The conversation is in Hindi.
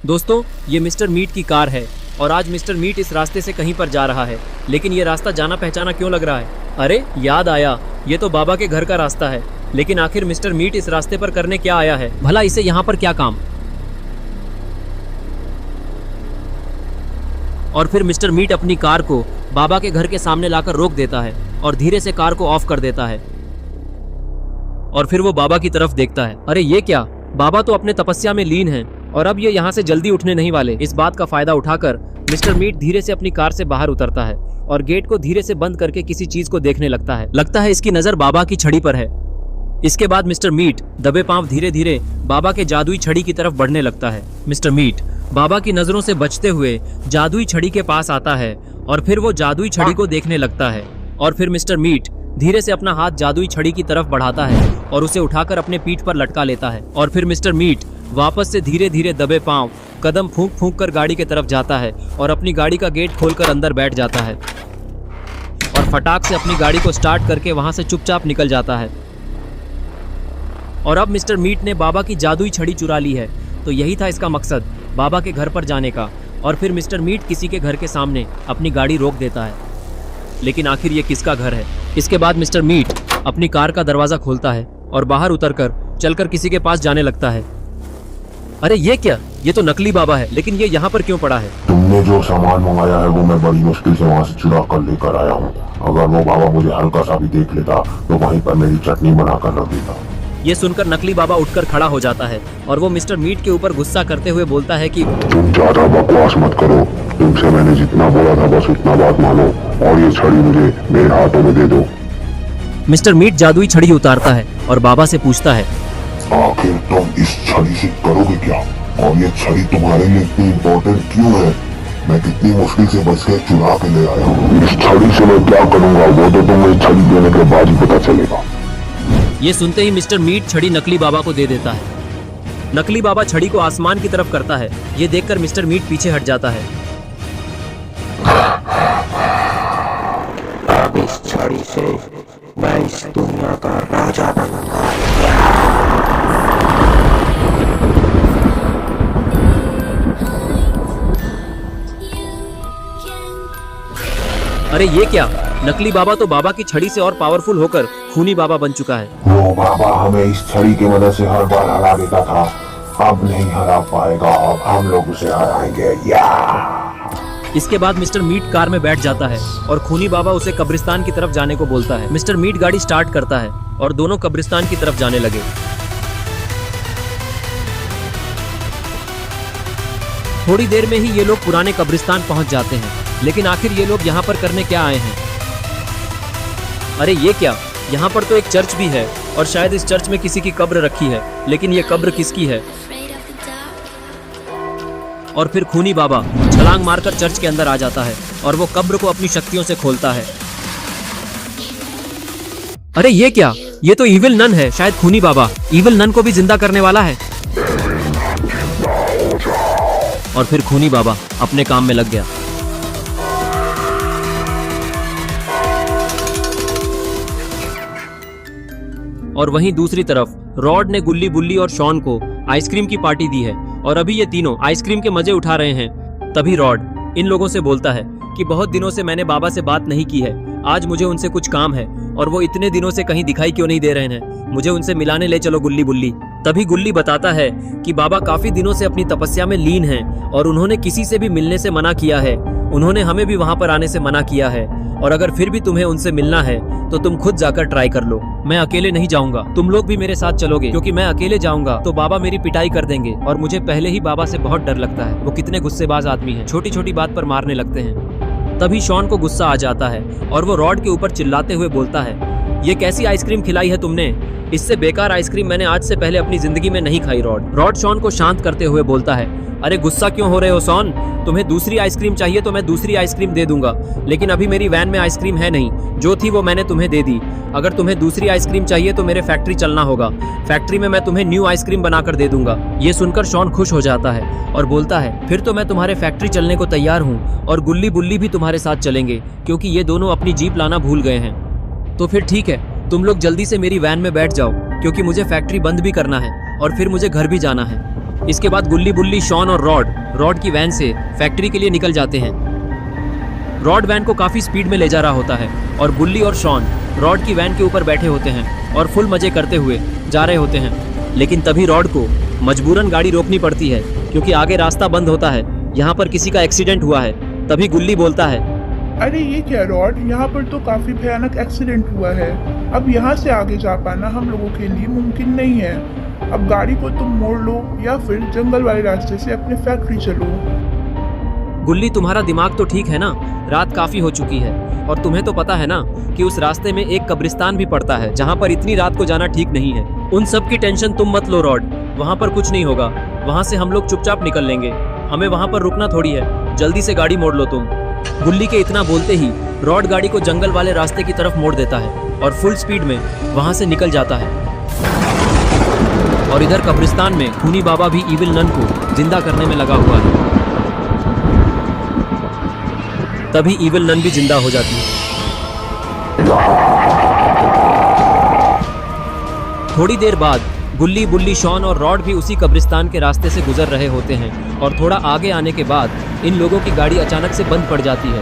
दोस्तों, ये मिस्टर मीट की कार है और आज मिस्टर मीट इस रास्ते से कहीं पर जा रहा है, लेकिन ये रास्ता जाना पहचाना क्यों लग रहा है? अरे याद आया, ये तो बाबा के घर का रास्ता है। लेकिन आखिर मिस्टर मीट इस रास्ते पर करने क्या आया है? भला इसे यहाँ पर क्या काम? और फिर मिस्टर मीट अपनी कार को बाबा के घर के सामने लाकर रोक देता है और धीरे से कार को ऑफ कर देता है और फिर वो बाबा की तरफ देखता है। अरे ये क्या, बाबा तो अपने तपस्या में लीन हैं और अब ये यहाँ से जल्दी उठने नहीं वाले। इस बात का फायदा उठाकर मिस्टर मीट धीरे से अपनी कार से बाहर उतरता है और गेट को धीरे से बंद करके किसी चीज को देखने लगता है इसकी नजर बाबा की छड़ी पर है। इसके बाद मिस्टर मीट दबे पांव धीरे धीरे बाबा के जादुई छड़ी की तरफ बढ़ने लगता है। मिस्टर मीट बाबा की नजरों से बचते हुए जादुई छड़ी के पास आता है और फिर वो जादुई छड़ी को देखने लगता है और फिर मिस्टर मीट धीरे से अपना हाथ जादुई छड़ी की तरफ बढ़ाता है और उसे उठाकर अपने पीठ पर लटका लेता है और फिर मिस्टर मीट वापस से धीरे धीरे दबे पांव कदम फूंक फूंक कर गाड़ी की तरफ जाता है और अपनी गाड़ी का गेट खोलकर अंदर बैठ जाता है और फटाक से अपनी गाड़ी को स्टार्ट करके वहां से चुपचाप निकल जाता है। और अब मिस्टर मीट ने बाबा की जादुई छड़ी चुरा ली है, तो यही था इसका मकसद, बाबा के घर पर जाने का। और फिर मिस्टर मीट किसी के घर के सामने अपनी गाड़ी रोक देता है, लेकिन आखिर ये किसका घर है? इसके बाद मिस्टर मीट अपनी कार का दरवाजा खोलता है और बाहर उतरकर चलकर किसी के पास जाने लगता है। अरे ये क्या, ये तो नकली बाबा है, लेकिन ये यहाँ पर क्यों पड़ा है? तुमने जो सामान मंगाया है वो मैं बड़ी मुश्किल से वहाँ से चुरा कर लेकर आया हूँ। अगर वो बाबा मुझे हल्का सा भी देख लेता तो वहीं पर मेरी चटनी बनाकर रख देता। ये सुनकर नकली बाबा उठकर खड़ा हो जाता है और वो मिस्टर मीट के ऊपर गुस्सा करते हुए बोलता है कि तुम ज्यादा बकवास मत करो, तुमसे मैंने जितना बोला था बस उतना बात मानो और ये छड़ी मुझे मेरे हाथों में दे दो। मिस्टर मीट जादुई छड़ी उतारता है और बाबा से पूछता है, आखिर तुम इस छड़ी से करोगे क्या? और ये छड़ी तुम्हारे लिए इतनी इम्पोर्टेंट क्यों है? मैं कितनी मुश्किल से बच के चुरा के ले आया हूँ। इस छड़ी से मैं क्या करूँगा वो तो तुम्हें छड़ी देने के बाद ही पता चलेगा। ये सुनते ही मिस्टर मीट छड़ी नकली बाबा को दे देता है। नकली बाबा छड़ी को आसमान की तरफ करता है। ये देखकर मिस्टर मीट पीछे हट जाता है। अब इस छड़ी से मैं इस दुनिया का राजा बनूंगा। अरे ये क्या, नकली बाबा तो बाबा की छड़ी से और पावरफुल होकर खूनी बाबा बन चुका है। वो बाबा हमें इस छड़ी की मदद से हर बार हरा देता था, अब नहीं हरा पाएगा, अब हम लोग उसे हराएंगे। इसके बाद मिस्टर मीट कार में बैठ जाता है और खूनी बाबा उसे कब्रिस्तान की तरफ जाने को बोलता है। मिस्टर मीट गाड़ी स्टार्ट करता है और दोनों कब्रिस्तान की तरफ जाने लगे। थोड़ी देर में ही ये लोग पुराने कब्रिस्तान पहुंच जाते हैं, लेकिन आखिर ये लोग यहाँ पर करने क्या आए हैं? अरे ये क्या, यहाँ पर तो एक चर्च भी है और शायद इस चर्च में किसी की कब्र रखी है, लेकिन ये कब्र किसकी है? और फिर खूनी बाबा छलांग मारकर चर्च के अंदर आ जाता है और वो कब्र को अपनी शक्तियों से खोलता है। अरे ये क्या, ये तो इविल नन है। शायद खूनी बाबा इविल नन को भी जिंदा करने वाला है। और फिर खूनी बाबा अपने काम में लग गया। और वहीं दूसरी तरफ रॉड ने गुल्ली बुल्ली और शॉन को आइसक्रीम की पार्टी दी है और अभी ये तीनों आइसक्रीम के मजे उठा रहे हैं। तभी रॉड इन लोगों से बोलता है कि बहुत दिनों से मैंने बाबा से बात नहीं की है, आज मुझे उनसे कुछ काम है और वो इतने दिनों से कहीं दिखाई क्यों नहीं दे रहे हैं, मुझे उनसे मिलाने ले चलो गुल्ली बुल्ली। तभी गुल्ली बताता है कि बाबा काफी दिनों से अपनी तपस्या में लीन हैं और उन्होंने किसी से भी मिलने से मना किया है। उन्होंने हमें भी वहां पर आने से मना किया है और अगर फिर भी तुम्हें उनसे मिलना है तो तुम खुद जाकर ट्राई कर लो। मैं अकेले नहीं जाऊंगा, तुम लोग भी मेरे साथ चलोगे, क्योंकि मैं अकेले जाऊंगा तो बाबा मेरी पिटाई कर देंगे और मुझे पहले ही बाबा से बहुत डर लगता है। वो कितने गुस्सेबाज आदमी हैं, छोटी छोटी बात पर मारने लगते हैं। तभी शॉन को गुस्सा आ जाता है और वो रॉड के ऊपर चिल्लाते हुए बोलता है, ये कैसी आइसक्रीम खिलाई है तुमने? इससे बेकार आइसक्रीम मैंने आज से पहले अपनी जिंदगी में नहीं खाई। रॉड शॉन को शांत करते हुए बोलता है, अरे गुस्सा क्यों हो रहे हो शॉन? तुम्हें दूसरी आइसक्रीम चाहिए तो मैं दूसरी आइसक्रीम दे दूंगा, लेकिन अभी मेरी वैन में आइसक्रीम है नहीं, जो थी वो मैंने तुम्हें दे दी। अगर तुम्हें दूसरी आइसक्रीम चाहिए तो मेरे फैक्ट्री चलना होगा, फैक्ट्री में मैं तुम्हें न्यू आइसक्रीम बनाकर दे दूंगा। ये सुनकर शॉन खुश हो जाता है और बोलता है, फिर तो मैं तुम्हारे फैक्ट्री चलने को तैयार हूँ और गुल्ली बुल्ली भी तुम्हारे साथ चलेंगे, क्योंकि ये दोनों अपनी जीप लाना भूल गए हैं। तो फिर ठीक है, तुम लोग जल्दी से मेरी वैन में बैठ जाओ, क्योंकि मुझे फैक्ट्री बंद भी करना है और फिर मुझे घर भी जाना है। इसके बाद गुल्ली बुल्ली, शॉन और रॉड की वैन से फैक्ट्री के लिए निकल जाते हैं। रॉड वैन को काफी स्पीड में ले जा रहा होता है और गुल्ली और शॉन रॉड की वैन के ऊपर बैठे होते हैं और फुल मजे करते हुए जा रहे होते हैं। लेकिन तभी रॉड को मजबूरन गाड़ी रोकनी पड़ती है क्योंकि आगे रास्ता बंद होता है। यहाँ पर किसी का एक्सीडेंट हुआ है। तभी गुल्ली बोलता है, अरे ये क्या रॉड, यहाँ पर तो काफी भयानक एक्सीडेंट हुआ है। अब यहाँ से आगे जा पाना हम लोगों के लिए मुमकिन नहीं है। अब गाड़ी को तुम मोड़ लो या फिर जंगल वाले रास्ते से अपने फैक्ट्री चलो। गुल्ली, तुम्हारा दिमाग तो ठीक है ना? रात काफी हो चुकी है और तुम्हें तो पता है ना कि उस रास्ते में एक कब्रिस्तान भी पड़ता है जहाँ पर इतनी रात को जाना ठीक नहीं है। उन सब की टेंशन तुम मत लो रॉड, वहाँ पर कुछ नहीं होगा। वहाँ से हम लोग चुपचाप निकल लेंगे। हमें वहाँ पर रुकना थोड़ी है। जल्दी से गाड़ी मोड़ लो तुम। गुल्ली के इतना बोलते ही रॉड गाड़ी को जंगल वाले रास्ते की तरफ मोड़ देता है और फुल स्पीड में वहाँ से निकल जाता है। और इधर कब्रिस्तान में खूनी बाबा भी इविल नन को जिंदा करने में लगा हुआ है। तभी इविल नन भी जिंदा हो जाती है। थोड़ी देर बाद गुल्ली बुल्ली, शॉन और रॉड भी उसी कब्रिस्तान के रास्ते से गुजर रहे होते हैं और थोड़ा आगे आने के बाद इन लोगों की गाड़ी अचानक से बंद पड़ जाती है